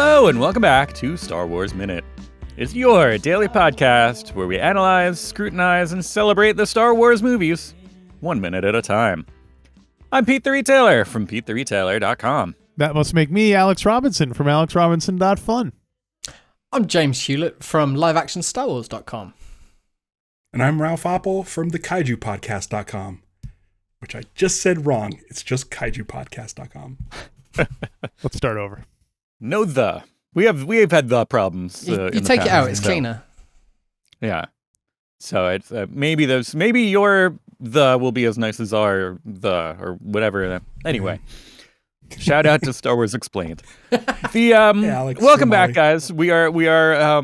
Hello and welcome back to Star Wars Minute. It's your daily podcast where we analyze, scrutinize, and celebrate the Star Wars movies 1 minute at a time. I'm Pete the Retailer from PeteTheRetailer.com. That must make me Alex Robinson from AlexRobinson.fun. I'm James Hewlett from LiveActionStarWars.com. And I'm Ralph Apel from the KaijuPodcast.com, which I just said wrong. It's just KaijuPodcast.com. Let's start over. No the. We have had the problems. You in the take it past, out, it's so- cleaner. Yeah. So it's maybe your the will be as nice as our the or whatever. Anyway, shout out to Star Wars Explained. The Alex, welcome back, Somali. guys. We are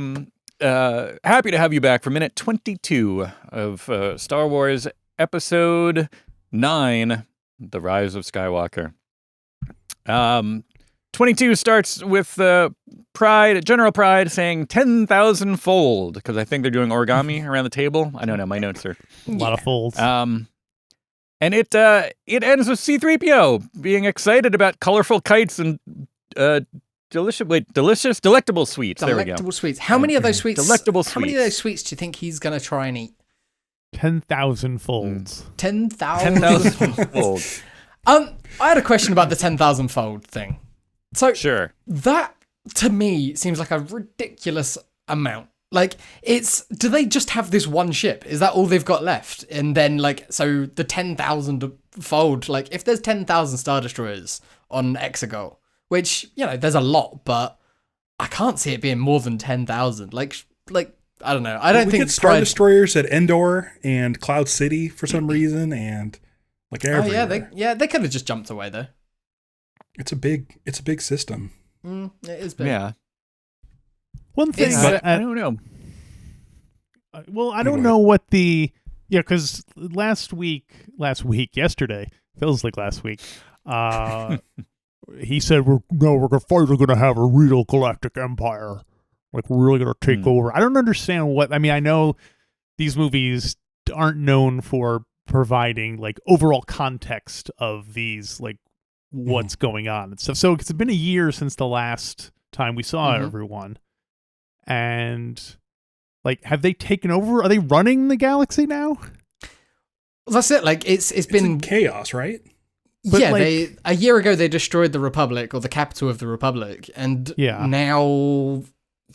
happy to have you back for minute 22 of Star Wars Episode 9, The Rise of Skywalker. 22 starts with General Pride saying 10,000-fold, because I think they're doing origami around the table. I don't know, my notes are... A lot of folds. And it ends with C-3PO being excited about colorful kites and delectable sweets. There we go. Delectable sweets. How many of those sweets? Delectable How many of sweets. those sweets do you think he's going to try and eat? 10,000 folds. 10,000. 10,000-fold. I had a question about the 10,000-fold thing. So Sure. that to me seems like a ridiculous amount. Like, do they just have this one ship? Is that all they've got left? And then, so the 10,000-fold, if there's 10,000 Star Destroyers on Exegol, which, there's a lot, but I can't see it being more than 10,000. I don't know. I don't We think get Star Destroyers at Endor and Cloud City for some reason, and everywhere. they could have just jumped away though. It's a big system. It is big. Yeah. One thing, I don't know. well, I don't know what because yesterday, feels like last week, he said, we're finally going to have a real galactic empire. Like, we're really going to take over. I don't understand I know these movies aren't known for providing, overall context of these, what's going on and stuff. So it's been a year since the last time we saw everyone. And, have they taken over? Are they running the galaxy now? Well, that's it. It's been in chaos, right? But, a year ago they destroyed the Republic, or the capital of the Republic, and now,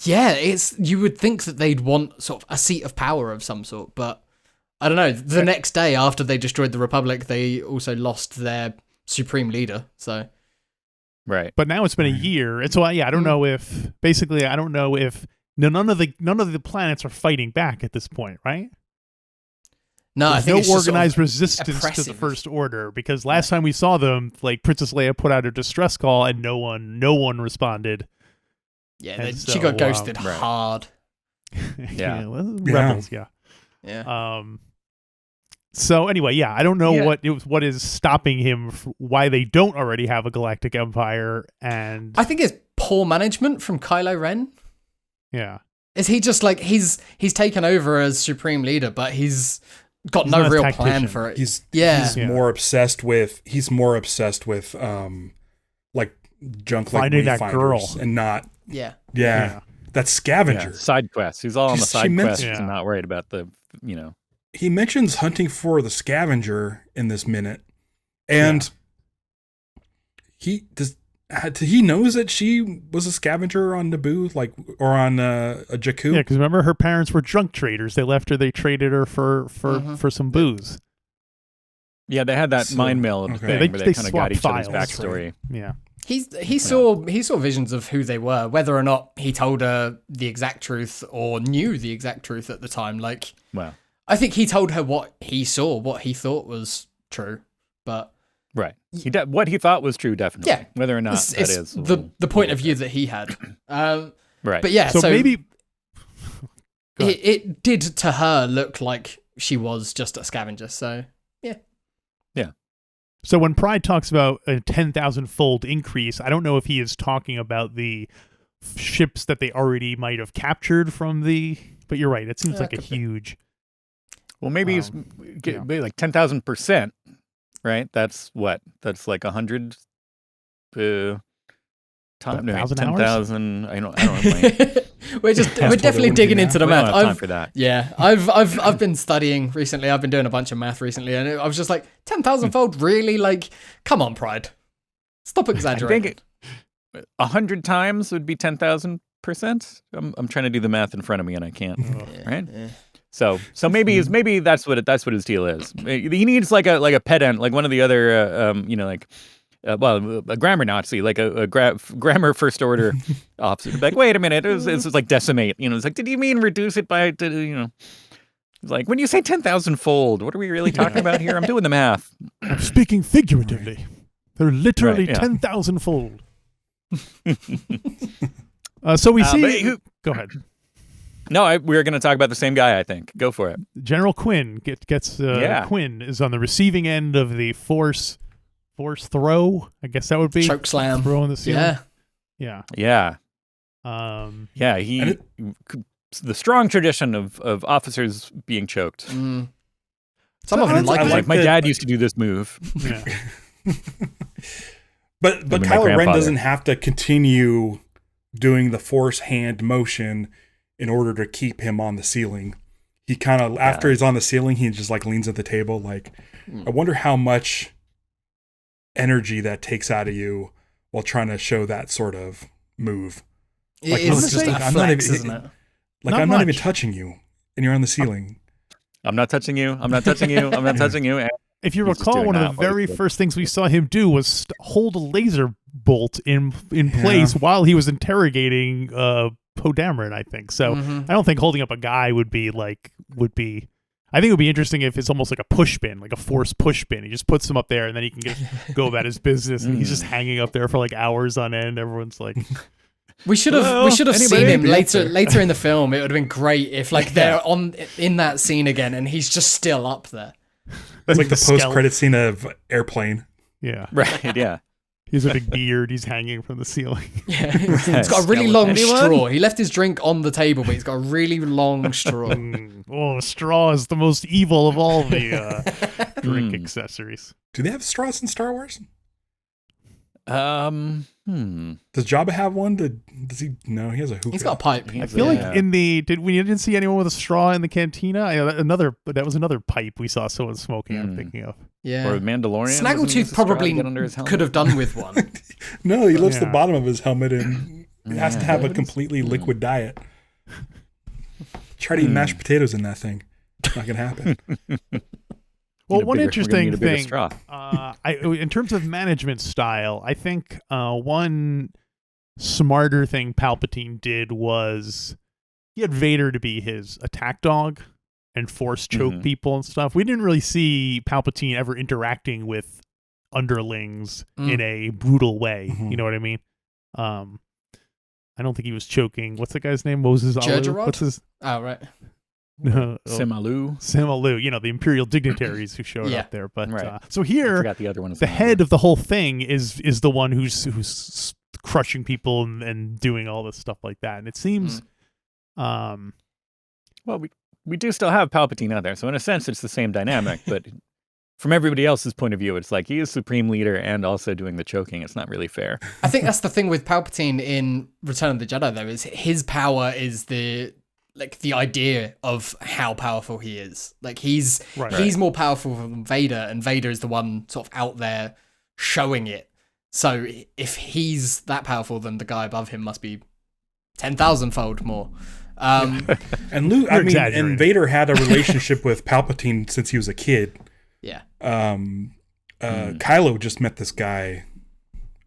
you would think that they'd want sort of a seat of power of some sort, but I don't know. The next day after they destroyed the Republic, they also lost their supreme leader. So, Right. But now it's been a year, and so I don't know if none of the planets are fighting back at this point, right? no, I There's think no it's just organized sort of resistance to the oppressive. First Order, because last time we saw them, Princess Leia put out a distress call and no one responded. Yeah, And she got so, ghosted right. hard. Yeah. Rebels, yeah. Yeah. So anyway, I don't know what is stopping him, why they don't already have a galactic empire, and I think it's poor management from Kylo Ren. yeah. Is he just he's taken over as supreme leader, but he's got He's no not a real tactician. plan for it. He's Yeah. more obsessed with junk Finding that wayfinders girl. and not Yeah. that scavenger. Yeah, side quests. He's all on the She side meant- quests Yeah. and not worried about the, He mentions hunting for the scavenger in this minute, and he knows that she was a scavenger on Naboo, or on Jakku. Yeah, because remember, her parents were drunk traders. They left her. They traded her for some booze. Yeah, they had that So- mind meld okay. thing They where they kind of got swapped each other's files. backstory. Yeah. He saw visions of who they were, whether or not he told her the exact truth or knew the exact truth at the time. Well, I think he told her what he saw, what he thought was true, but right. What he thought was true, definitely. Yeah. Whether or not it's that is. a the little- point of view that he had. Right. But yeah, So maybe Go ahead. it did to her look like she was just a scavenger. So So when Pride talks about a 10,000-fold increase, I don't know if he is talking about the ships that they already might have captured from but you're right. It seems Yeah, like a could be. huge. Well, maybe he's maybe 10,000%, right? That's what? That's 100 time. 1,000 hours? 10,000. I don't know. My, we're definitely digging into the we don't math. have time for that. Yeah, I've been studying recently. I've been doing a bunch of math recently, and I was just like, 10,000 fold, really? Like, come on, Pride. Stop exaggerating. I think 100 times would be 10,000%. I'm trying to do the math in front of me and I can't. Right? Yeah. So maybe that's what his deal is. He needs like a pedant, like one of the other a grammar Nazi, like a grammar first order officer. Like, wait a minute, it's like decimate. It's like, did you mean reduce it by? It's like, when you say 10,000 fold, what are we really talking about here? I'm doing the math. I'm speaking figuratively. They're literally Right, yeah. 10,000 fold. So we see. Go ahead. No, we're going to talk about the same guy, I think. Go for it. General Quinn gets Quinn is on the receiving end of the force throw. I guess that would be Choke slam. throw in the ceiling. Yeah. Yeah. Yeah. The strong tradition of officers being choked. Some of them Like my dad used to do this move. Yeah. But my Kylo Ren grandfather. doesn't have to continue doing the force hand motion in order to keep him on the ceiling. He kind of, after he's on the ceiling, he just like leans at the table. Like, I wonder how much energy that takes out of you while trying to show that sort of move. Like, It's just a I'm not flex, even- isn't it? Like, Not I'm not even much. touching you, and you're on the ceiling. I'm not touching you. I'm not touching you. I'm not touching you. And If you He's just recall, doing one of that the while he's very doing- first things we saw him do was hold a laser bolt in place while he was interrogating Poe Dameron, I think. So I don't think holding up a guy would be. I think it would be interesting if it's almost like a push pin, like a force push pin. He just puts him up there, and then he can just go about his business, and he's just hanging up there for like hours on end. Everyone's like, We should have Well, seen him anybody else later in the film. It would have been great if they're in that scene again and he's just still up there. It's like the skeleton. post-credit scene of Airplane. yeah, right, yeah. he has a big beard. He's hanging from the ceiling. Yeah, he's got a really long Anyone? straw. He left his drink on the table, but he's got a really long straw. Straw is the most evil of all the drink accessories. Do they have straws in Star Wars? Hmm. Does Jabba have one? Does he? No, he has a hookah. He's got a pipe. I feel like we didn't see anyone with a straw in the cantina. That was another pipe we saw someone smoking. I'm thinking of. Yeah. Or Mandalorian. Snaggletooth probably could have done with one. No, he lifts the Yeah. bottom of his helmet and has to have a completely liquid diet. Try to eat mashed potatoes in that thing. Not gonna happen. Well, one interesting thing, Straw. in terms of management style, I think one smarter thing Palpatine did was he had Vader to be his attack dog and force choke people and stuff. We didn't really see Palpatine ever interacting with underlings in a brutal way. You know what I mean? I don't think he was choking. What's the guy's name? Moses Alou? Jerjerrod? What's his? Oh, right. Simalu. Simalu, the imperial dignitaries who showed Yeah. up there. But Right. so I here, forgot the other one. the head of the whole thing is the one who's crushing people and doing all this stuff like that. And it seems, Well, we do still have Palpatine out there, so in a sense, it's the same dynamic. But from everybody else's point of view, it's like he is supreme leader and also doing the choking. It's not really fair. I think that's the thing with Palpatine in Return of the Jedi, though, is his power is the idea of how powerful he is. Like he's more powerful than Vader, and Vader is the one sort of out there showing it. So if he's that powerful, then the guy above him must be 10,000-fold more. And Luke, exaggerating. and Vader had a relationship with Palpatine since he was a kid. Yeah. Kylo just met this guy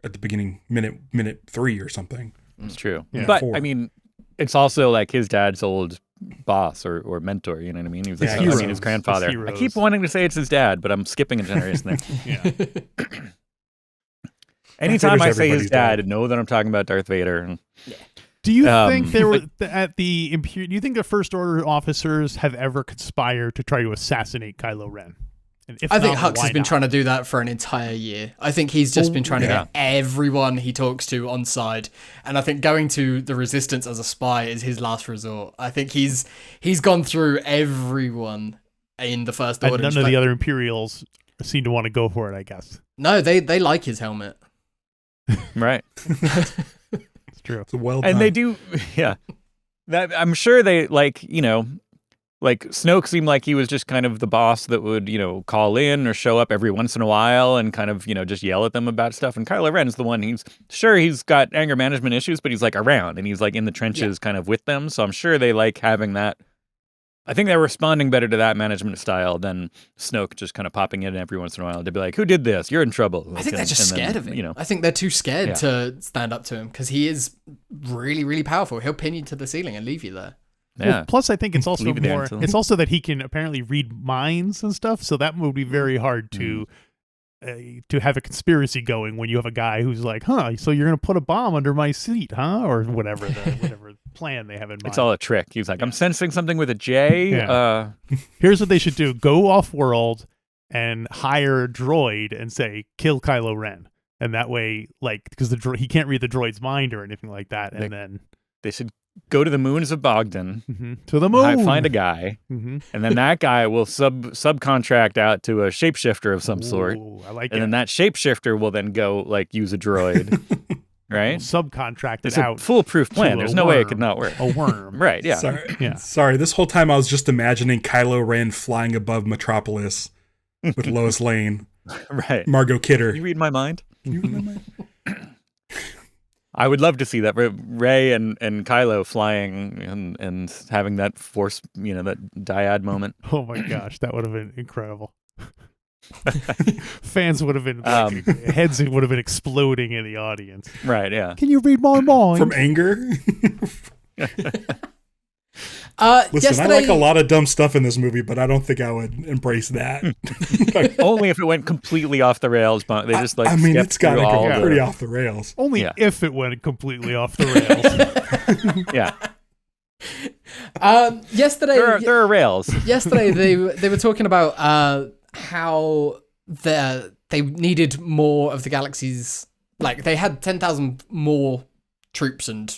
at the beginning, minute 3 or something. It's true. Yeah. But, 4. I mean, it's also like his dad's old boss or mentor, you know what I mean? He was Yeah, his grandfather. His I keep wanting to say it's his dad, but I'm skipping a generation there. Anytime I Vader's say his everybody's dad. dad, know that I'm talking about Darth Vader. do you think there were but- at the Imperial? Do you think the First Order officers have ever conspired to try to assassinate Kylo Ren? And if I think not, Hux why has been not? trying to do that for an entire year. I think he's just been trying to get everyone he talks to on side. And I think going to the Resistance as a spy is his last resort. I think he's gone through everyone in the First And Order. none of the other Imperials seem to want to go for it, I guess. No, they like his helmet. Right. true. It's well done. And they do, yeah. That I'm sure they like Snoke seemed like he was just kind of the boss that would, call in or show up every once in a while and kind of, just yell at them about stuff. And Kylo Ren's the one he's got anger management issues, but he's like around and he's like in the trenches kind of with them. So I'm sure they like having that. I think they're responding better to that management style than Snoke just kind of popping in every once in a while to be like, who did this? You're in trouble. I think they're just scared of him. I think they're too scared to stand up to him because he is really, really powerful. He'll pin you to the ceiling and leave you there. Yeah. Well, plus, I think it's also Leave it there more. until- It's also that he can apparently read minds and stuff. So that would be very hard to have a conspiracy going when you have a guy who's like, "Huh? So you're gonna put a bomb under my seat, huh?" Or whatever whatever plan they have in mind. It's all a trick. He's like, I'm sensing something with a J. Yeah. Here's what they should do: go off world and hire a droid and say, "Kill Kylo Ren." And that way, because he can't read the droid's mind or anything like that, and then They should go to the moons of Bogdan, to the moon, find a guy, and then that guy will subcontract out to a shapeshifter of some sort. I like and it. then that shapeshifter will then go use a droid, right? Subcontract it It's out. a foolproof plan. to There's a no way it worm. could not work. A worm, Right? Yeah. Sorry. This whole time I was just imagining Kylo Ren flying above Metropolis with Lois Lane, Right. Margot Kidder. You read my mind. Can you read my mind? I would love to see that Rey and Kylo flying and having that force, that dyad moment. Oh my gosh, that would have been incredible. Fans would have been heads would have been exploding in the audience. Right? Yeah. Can you read my mind? From anger? Listen, Yesterday, I like a lot of dumb stuff in this movie, but I don't think I would embrace that. Only if it went completely off the rails. But they just It's got to through all go the- pretty off the rails. Only if it went completely off the rails. Yeah. Yesterday, There are rails. yesterday they were talking about how they needed more of the galaxy's, like they had 10,000 more troops and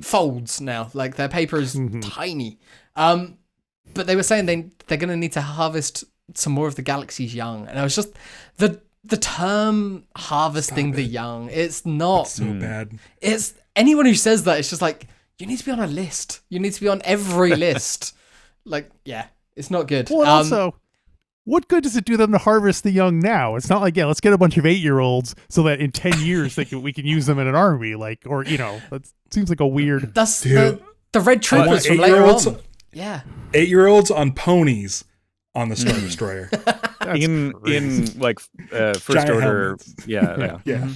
folds now. Like their paper is tiny. But they were saying they're going to need to harvest some more of the galaxy's young. And I was just the term harvesting the young. It's not So bad. It's anyone who says that. It's just like, you need to be on a list. You need to be on every list. It's not good. Well, also, what good does it do them to harvest the young now? It's not like, let's get a bunch of 8-year-olds so that in 10 years we can use them in an army. That seems like a weird. That's Dude, the red troopers from later on. Yeah. 8-year-olds on ponies on the Star Destroyer. in First Giant Order. helmets. Yeah. Yeah.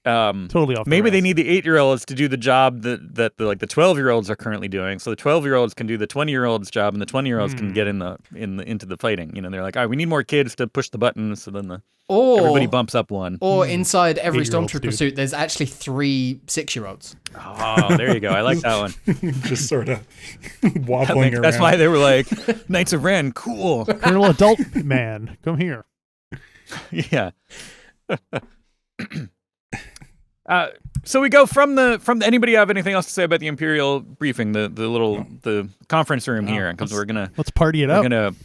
Totally off. Maybe the they need the 8-year-olds to do the job that the 12-year-olds are currently doing. So the 12-year-olds can do the 20-year-olds job, and the 20-year-olds can get into the fighting. They're like, all right, we need more kids to push the buttons. So then everybody bumps up one. Or inside every 8-year-olds, stormtrooper dude. suit, there's actually 3 6-year-olds. Oh, there you go. I like that one. Just sort of wobbling around. That's why they were like, Knights of Ren, cool. Colonel Adult Man, come here. Yeah. So we go from anybody have anything else to say about the Imperial briefing, the conference room here? Because Let's party it up. we're gonna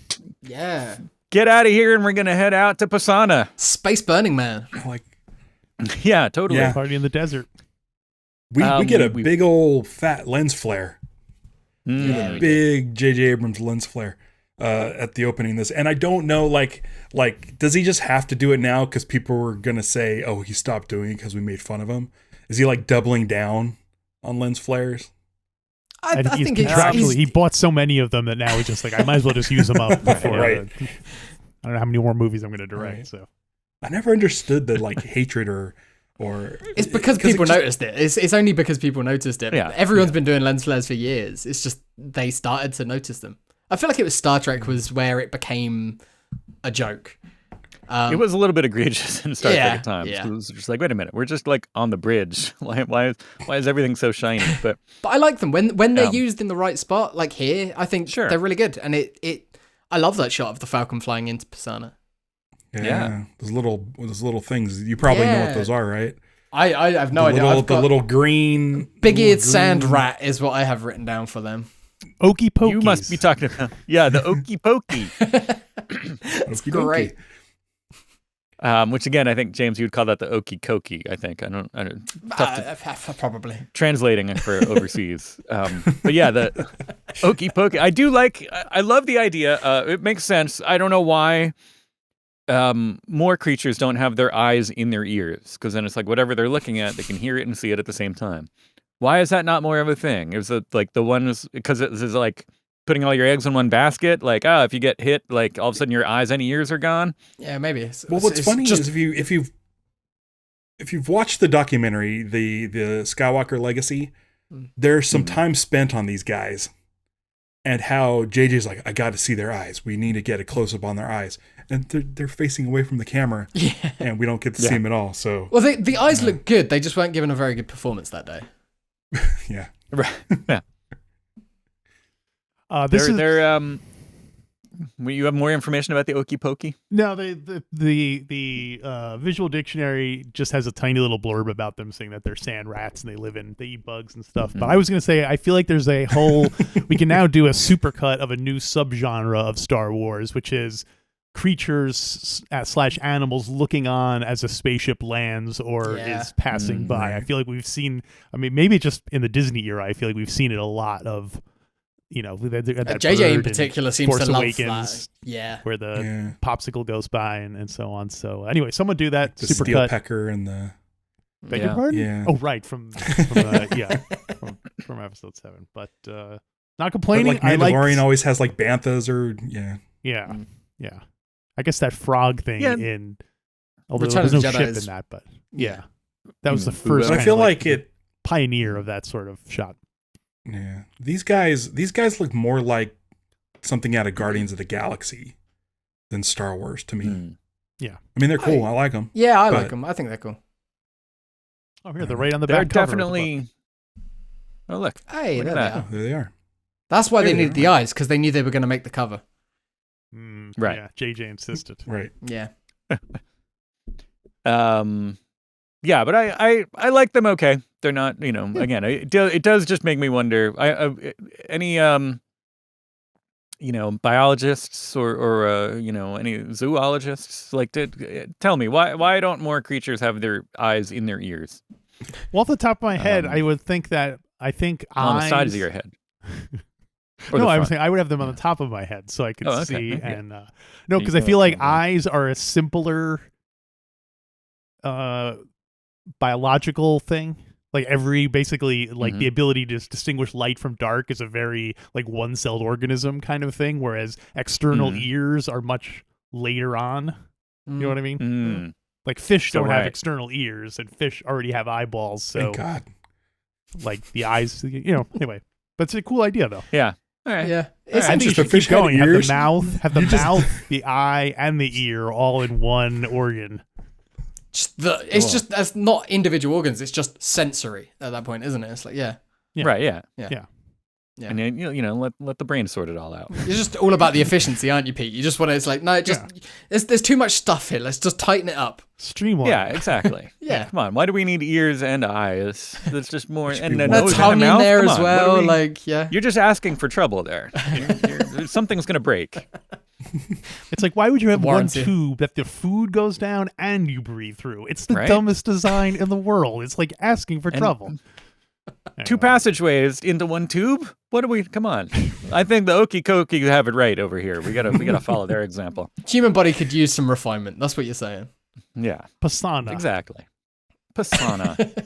Yeah. get out of here and we're gonna head out to Pasaana. Space Burning Man. Like, Yeah, totally. Yeah. Party in the desert. we get a we- big old fat lens flare. Mm. Big J.J. Abrams lens flare at the opening of this. And I don't know, like, does he just have to do it now because people were going to say, oh, he stopped doing it because we made fun of him? Is he, doubling down on lens flares? I He's think contractually, he bought so many of them that now he's just like, I might as well just use them up before. Right. I don't know how many more movies I'm going to direct. Right. So I never understood the, hatred or it's because people noticed it. It's only because people noticed it. Yeah. Everyone's been doing lens flares for years. It's just they started to notice them. I feel like it was Star Trek was where it became a joke. It was a little bit egregious in Star Trek at times. yeah. It was just like, wait a minute, we're just on the bridge. Why is everything so shiny? But But I like them when they're used in the right spot, like here. I think Sure. they're really good, and I love that shot of the Falcon flying into Pasaana. Yeah. Those little things. You probably know what those are, right? I have no idea. I've The got little green. big-eared sand rat is what I have written down for them. Okey pokies. you must be talking about the okey pokey. It's great. Which again, I think James, you'd call that the okey cokey. I think I don't tough to, Probably. translating it for overseas. But yeah, the okey pokey. I love the idea. It makes sense. I don't know why more creatures don't have their eyes in their ears, because then it's like whatever they're looking at, they can hear it and see it at the same time. Why is that not more of a thing? It was like the ones, because it was like putting all your eggs in one basket. Like, if you get hit, like all of a sudden your eyes and ears are gone. Yeah, maybe. What's funny is if you've watched the documentary, the Skywalker Legacy, there's some time spent on these guys, and how JJ's like, I got to see their eyes. We need to get a close up on their eyes, and they're facing away from the camera, and we don't get to see them at all. So, well, the eyes look good. They just weren't given a very good performance that day. Yeah, right. Yeah. You have more information about the okey pokey? No, the visual dictionary just has a tiny little blurb about them, saying that they're sand rats and they eat bugs and stuff. But I was gonna say, I feel like there's a whole we can now do a supercut of a new subgenre of Star Wars, which is creatures / animals looking on as a spaceship lands or is passing by. I feel like we've seen. I mean, maybe just in the Disney era, I feel like we've seen it a lot of. That JJ in particular seems Force to love Awakens, that. Yeah, where the popsicle goes by and so on. So anyway, someone do that. The supercut. steel pecker and the. Beg your pardon? Yeah. Oh, right, from episode 7. But not complaining. But like Mandalorian always has like banthas or yeah. I guess that frog thing in. Although Return there's of no the ship Jedi in that, but that was the first. But I kind feel of like it pioneer of that sort of shot. Yeah, these guys look more like something out of Guardians of the Galaxy than Star Wars to me. Yeah, I mean they're cool. I like them. Yeah, I like them. I think they're cool. Oh, here they're right on the They're back cover. Definitely. Oh look! Hey, look there at they that. are. There they are. That's why they needed the eyes, because they knew they were going to make the cover. Right. Yeah, JJ insisted. Right. Yeah. Yeah, but I like them. Okay, they're not. Again, it does just make me wonder. Any biologists or any zoologists tell me why don't more creatures have their eyes in their ears? Well, off the top of my head, I would think that on the sides of your head. No, I was saying I would have them on the top of my head so I could see. Okay. And no, because I feel like eyes are a simpler biological thing. Like the ability to distinguish light from dark is a very one-celled organism kind of thing, whereas external ears are much later on. You know what I mean? Like fish don't have external ears, and fish already have eyeballs. So thank God. Like the eyes, anyway. But it's a cool idea, though. Yeah. All right. Yeah. I think you should keep going. Have the mouth, the eye, and the ear all in one organ. That's not individual organs. It's just sensory at that point, isn't it? It's like Right. Yeah. Yeah. And then let the brain sort it all out. You're just all about the efficiency, aren't you, Pete? You just want to. It's like there's too much stuff here. Let's just tighten it up. Streamline. Yeah, exactly. Yeah. Come on. Why do we need ears and eyes? That's just more. And then the nose tongue and a in mouth? there Come as on, well. You're just asking for trouble there. Something's gonna break. It's like, why would you have Warranty. one tube that the food goes down and you breathe through? It's the dumbest design in the world. It's like asking for trouble. Two passageways into one tube? What do we? Come on! I think the Okie Kokie have it right over here. We gotta follow their example. Human body could use some refinement. That's what you're saying. Yeah, Pasaana. Exactly. Pasaana.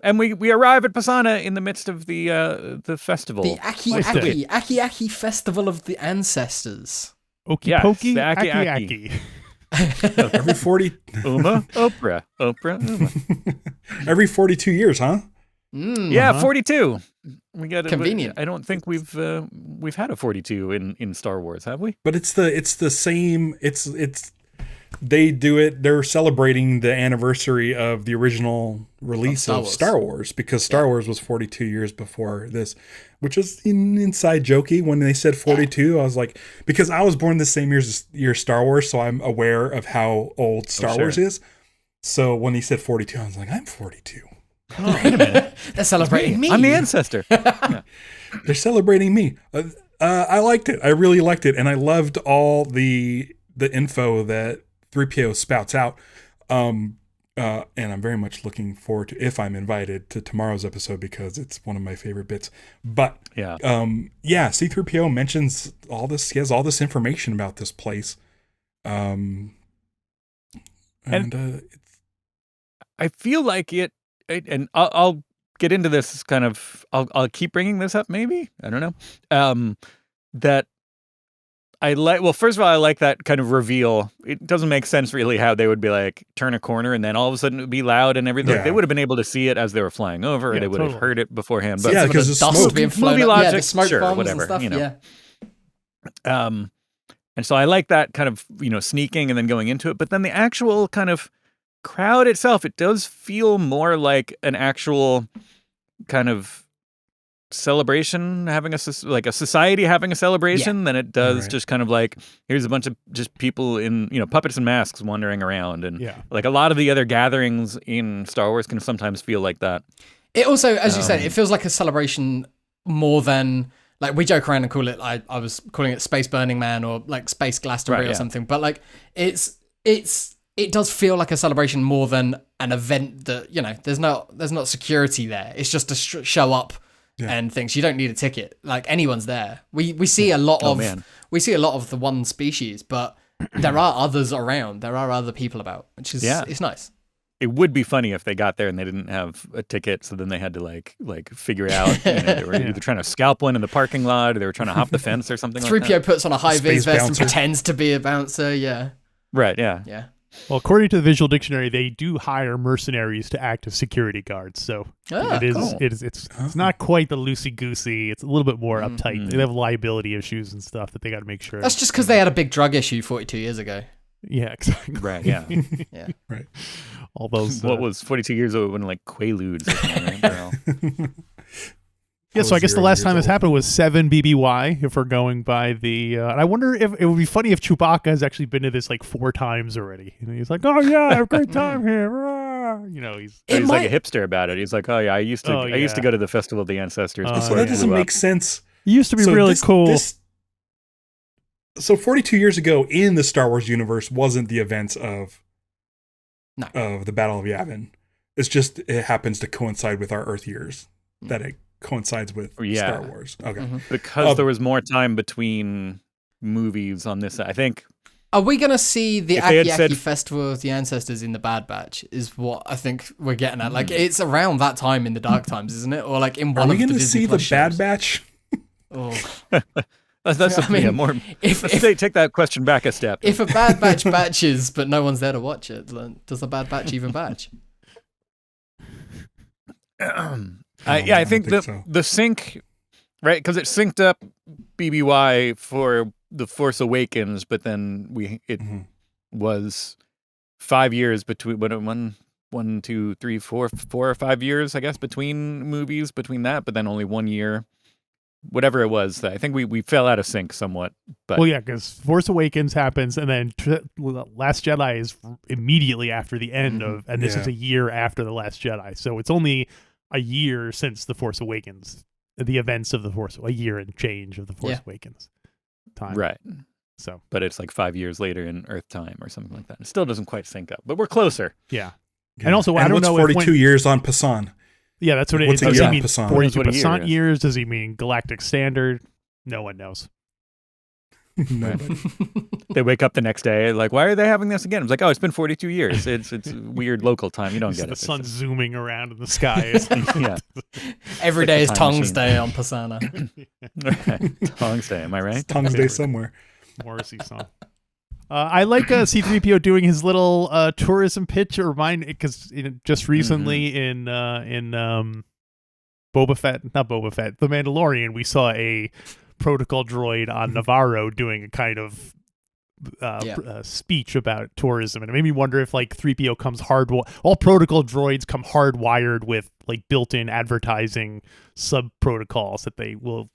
And we arrive at Pasaana in the midst of the festival. The Aki Festival of the Ancestors. Okie Pokey, the Aki Aki. Every 40 Oprah. Uma. Every 42 years, huh? Yeah, 42. We got convenient. I don't think we've had a 42 in Star Wars, have we? But it's the same. It's they do it. They're celebrating the anniversary of the original release of Star Wars because Star Wars was 42 years before this, which is inside jokey. When they said 42, I was like, because I was born the same year Star Wars, so I'm aware of how old Star Wars is. So when he said 42, I was like, I'm 42. Oh, wait a minute. They're celebrating me. I'm the ancestor. Yeah. They're celebrating me. I liked it. I really liked it, and I loved all the info that 3PO spouts out. And I'm very much looking forward to, if I'm invited to tomorrow's episode, because it's one of my favorite bits. But C3PO mentions all this. He has all this information about this place. I feel like and I'll get into this kind of, I'll keep bringing this up maybe. I don't know. That I like, well, first of all, I like that kind of reveal. It doesn't make sense really how they would be like, turn a corner and then all of a sudden it would be loud and everything. Like, they would have been able to see it as they were flying over, or they would have heard it beforehand. But because the dust smoke being flown movie up. logic, the smoke sure, bombs whatever, and stuff. you know. Yeah. And so I like that kind of, sneaking and then going into it. But then the actual kind of crowd itself, it does feel more like an actual kind of celebration, having a society having a celebration than it does just kind of like, here's a bunch of just people in puppets and masks wandering around, and like a lot of the other gatherings in Star Wars can sometimes feel like that. It also, as you said, it feels like a celebration more than, like, we joke around and call it, I was calling it Space Burning Man or like Space Glastonbury or something, but like it does feel like a celebration more than an event that, there's not security there. It's just to show up and things. You don't need a ticket. Like, anyone's there. We see a lot of the one species, but there are others around. There are other people about, which is it's nice. It would be funny if they got there and they didn't have a ticket, so then they had to like figure out they were either trying to scalp one in the parking lot, or they were trying to hop the fence or something. 3PO puts on a high vis vest and pretends to be a bouncer. Yeah. Right. Yeah. Well, according to the Visual Dictionary, they do hire mercenaries to act as security guards. So it's not quite the loosey-goosey. It's a little bit more uptight. They have liability issues and stuff that they got to make sure. That's just because they had a big drug issue 42 years ago. Yeah, exactly. Right, yeah. Yeah. Right. All those... what was 42 years old when, like, Quaaludes or something, right? Yeah, so I guess the last time this happened was 7 BBY, if we're going by the... and I wonder if it would be funny if Chewbacca has actually been to this like 4 times already. He's like, oh yeah, I have a great time here. He's like a hipster about it. He's like, oh yeah, I used to go to the Festival of the Ancestors. So that doesn't make sense. He used to be really cool. So 42 years ago in the Star Wars universe wasn't the events of the Battle of Yavin. It's just, it happens to coincide with our Earth years that it coincides with Star Wars. Okay. Because there was more time between movies on this. I think. Are we going to see the Aki Festival of the Ancestors in the Bad Batch is what I think we're getting at. Like, it's around that time in the Dark Times, isn't it? Or like in one of the Disney Plus shows. Are we going to see the Bad Batch? Let's take that question back a step. If a Bad Batch batches, but no one's there to watch it, then does the Bad Batch even batch? I think the sync, right? Because it synced up BBY for The Force Awakens, but then it was 5 years between one, 2, 3, 4 or 5 years, I guess, between movies between that, but then only 1 year. Whatever it was, I think we fell out of sync somewhat. But well, yeah, because Force Awakens happens, and then Last Jedi is immediately after the end of, and this is a year after the Last Jedi, so it's only a year since the Force Awakens, the events of the Force, a year and change of the Force Awakens time, right? So, but it's like 5 years later in Earth time or something like that. It still doesn't quite sync up, but we're closer. Yeah. And also, I don't know 42 years on Pasaana. Yeah, that's what it is. Does Does he mean Pasaana? 42 Pasaana years? Does he mean Galactic Standard? No one knows. Nobody. They wake up the next day, like, why are they having this again? It's like, oh, it's been 42 years. It's weird local time. You don't get it. The sun's zooming around in the sky. Every day is Tongs Day on Pasaana. Tongs Day, am I right? It's Tongs Day somewhere. Morrissey song. I like C-3PO doing his little tourism pitch, because just recently in The Mandalorian, we saw a protocol droid on Navarro doing a kind of speech about tourism, and it made me wonder if like 3PO comes all protocol droids come hardwired with like built-in advertising sub protocols that they will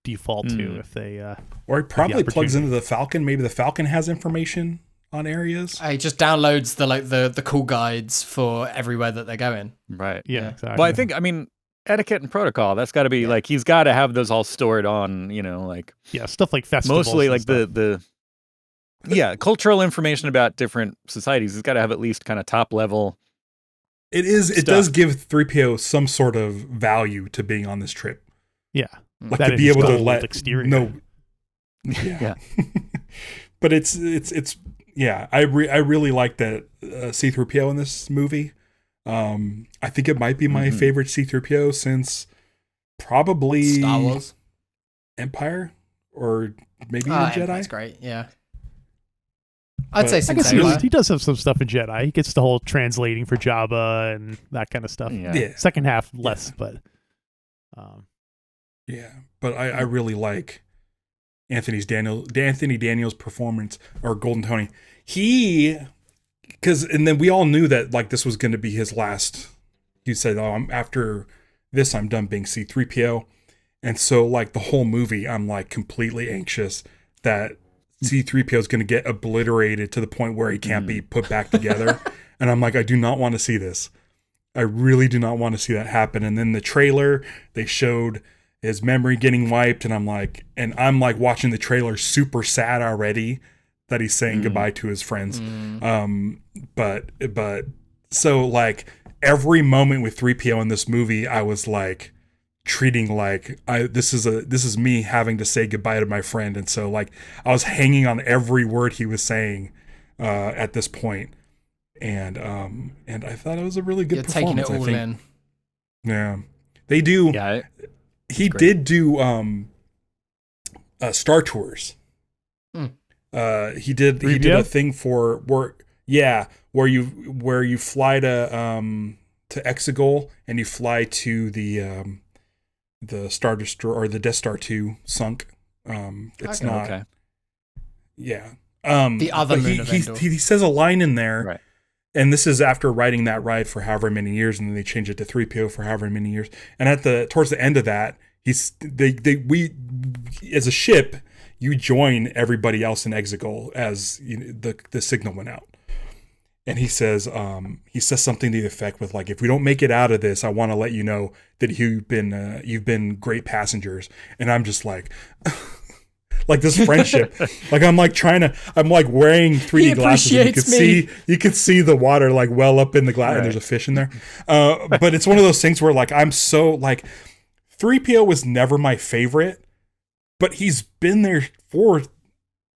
default to if they or it probably plugs into the Falcon. Maybe the Falcon has information on areas. It just downloads the cool guides for everywhere that they're going. Right. Yeah. Exactly. Well, I think etiquette and protocol, that's got to be like, he's got to have those all stored on, like stuff like festivals, mostly like the yeah, cultural information about different societies. It's got to have at least kind of top level. It is. Stuff. It does give 3PO some sort of value to being on this trip. Yeah. Like That to be is able to gold let exterior. no. Yeah. But it's yeah. I really like that C-3PO in this movie. I think it might be my favorite C-3PO since probably Star Wars, Empire, or maybe even Jedi. That's great. Yeah, I'd But say I since guess Empire. he does have some stuff in Jedi. He gets the whole translating for Jabba and that kind of stuff. Yeah. Yeah. Second half less, but Yeah, but I really like Anthony Daniels' performance, or Golden Tony. And then we all knew that like this was going to be his last. He said, "Oh, after this, I'm done being C-3PO," and so like the whole movie, I'm like completely anxious that C-3PO is going to get obliterated to the point where he can't be put back together, and I'm like, I do not want to see this. I really do not want to see that happen. And then the trailer, they showed his memory getting wiped, and I'm like watching the trailer super sad already that he's saying goodbye to his friends. But so like every moment with 3PO in this movie, I was like treating like this is me having to say goodbye to my friend. And so like I was hanging on every word he was saying at this point. And I thought it was a really good You're performance. taking it all in. Yeah. They do. Yeah. He did do Star Tours. He did a thing where you fly to Exegol and you fly to the Star Destroyer, or the Death Star 2 sunk. It's not. Okay. Yeah. The other but moon of Endor. he says a line in there. Right. And this is after riding that ride for however many years, and then they changed it to 3PO for however many years. And towards the end of that, we as a ship, you join everybody else in Exegol as the signal went out. And he says something to the effect with like, if we don't make it out of this, I want to let you know that you've been great passengers. And I'm just like. Like this friendship, like I'm like wearing 3D glasses. And you can see the water like well up in the glass, and there's a fish in there. But it's one of those things where like I'm so like 3PO was never my favorite, but he's been there for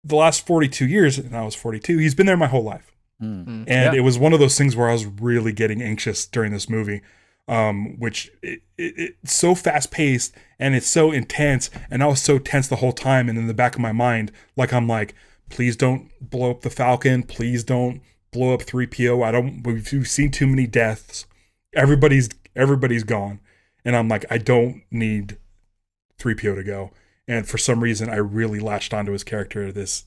the last 42 years, and I was 42. He's been there my whole life, and it was one of those things where I was really getting anxious during this movie. Which it's so fast paced and it's so intense, and I was so tense the whole time. And in the back of my mind, like I'm like, please don't blow up the Falcon. Please don't blow up 3PO. We've seen too many deaths. Everybody's gone, and I'm like, I don't need 3PO to go. And for some reason, I really latched onto his character this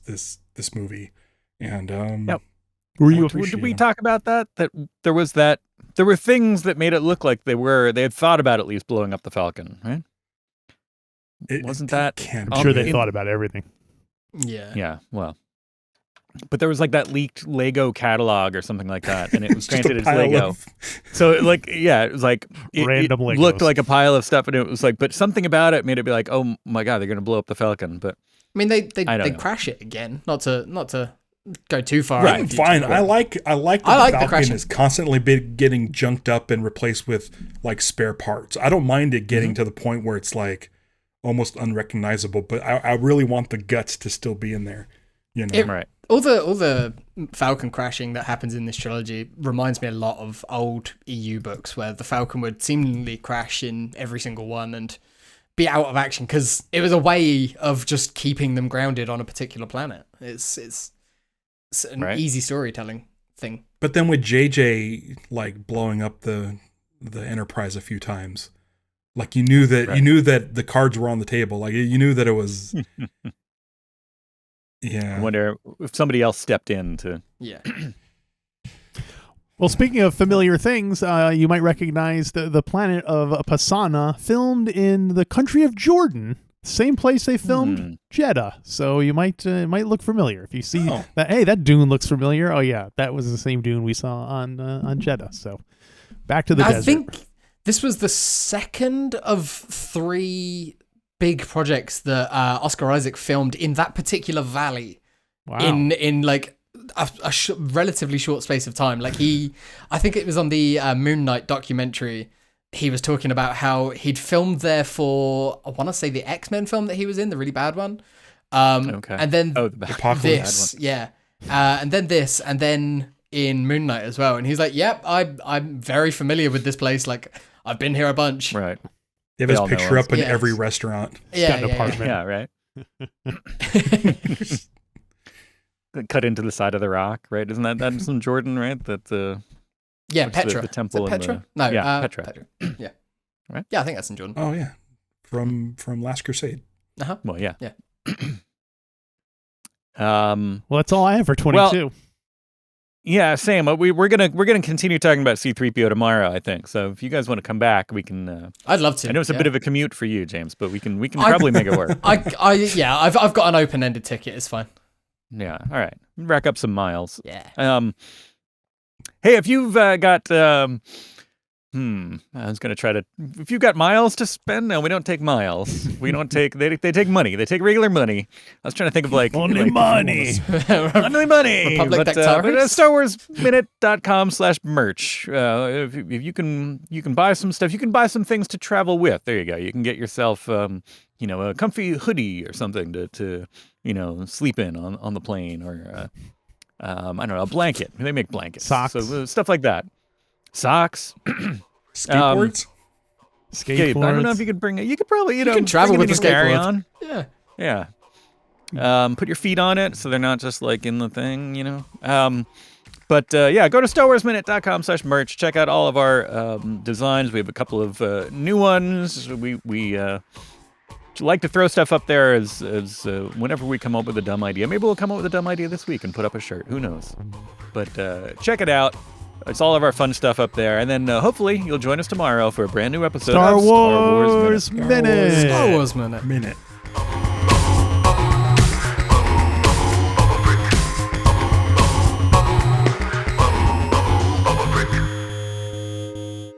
movie. And Yep. Did we talk about that? That there were things that made it look like they had thought about at least blowing up the Falcon, right? Wasn't that? I'm sure they thought about everything. Yeah. Yeah. Well, but there was like that leaked Lego catalog or something like that, and it was granted as Lego. So like, yeah, it was like Random Legos. looked like a pile of stuff, and it was like, but something about it made it be like, oh my god, they're gonna blow up the Falcon. But I mean, they know. crash it again. Not to go too far. right, into fine. future, I like the the Falcon crashing. is constantly getting junked up and replaced with like spare parts. I don't mind it getting to the point where it's like almost unrecognizable, but I really want the guts to still be in there. You know, right. All the Falcon crashing that happens in this trilogy reminds me a lot of old EU books where the Falcon would seemingly crash in every single one and be out of action because it was a way of just keeping them grounded on a particular planet. It's an easy storytelling thing. But then with JJ like blowing up the Enterprise a few times, like you knew that the cards were on the table. Like you knew that it was. Yeah. I wonder if somebody else stepped in to. Yeah. Well, speaking of familiar things, you might recognize the planet of Pasaana, filmed in the country of Jordan, same place they filmed Jeddah. So you might look familiar if you see that. Hey, that dune looks familiar. Oh yeah, that was the same dune we saw on Jeddah. So back to the desert. I think this was the second of 3 big projects that Oscar Isaac filmed in that particular valley Wow. in like a relatively short space of time. Like I think it was on the Moon Knight documentary. He was talking about how he'd filmed there for, I want to say, the X-Men film that he was in, the really bad one. Okay. And then the this, yeah. And then this, and then in Moon Knight as well. And he's like, "Yep, I'm very familiar with this place. Like, I've been here a bunch." Right. They have his picture up in every restaurant. Got an apartment. Yeah, right. Cut into the side of the rock, right? Isn't that's in Jordan, right? That yeah, what's Petra. the temple Is it in Petra? the- No, yeah, Petra. Yeah. Right? Yeah, I think that's in Jordan. Oh yeah, from Last Crusade. Uh-huh. Well, yeah. Yeah. Well, that's all I have for 22. Yeah, same. We're gonna continue talking about C-3PO tomorrow, I think. So if you guys want to come back, we can. I'd love to. I know it's a bit of a commute for you, James, but we can probably make it work. I've got an open-ended ticket. It's fine. Yeah. All right. Rack up some miles. Yeah. Hey, if you've got I was gonna try to. If you've got miles to spend, no, we don't take miles. We don't take. They take money. They take regular money. I was trying to think of like Only money. Only money. Republic But Dactaris? StarWarsMinute.com/merch. If you can buy some stuff. You can buy some things to travel with. There you go. You can get yourself a comfy hoodie or something to sleep in on the plane, or I don't know, a blanket. They make blankets. Socks. So stuff like that. Socks. Skateboards. Skateboards. I don't know if you could bring it. You could probably, You can travel bring it with in the your skateboard. carry-on. Yeah. Yeah. Put your feet on it so they're not just like in the thing, But go to StarWarsMinute.com/merch. Check out all of our designs. We have a couple of new ones. We like to throw stuff up there as whenever we come up with a dumb idea. Maybe we'll come up with a dumb idea this week and put up a shirt. Who knows? But check it out. It's all of our fun stuff up there. And then hopefully you'll join us tomorrow for a brand new episode Star of Wars Minute. Star Wars Minute. Minute.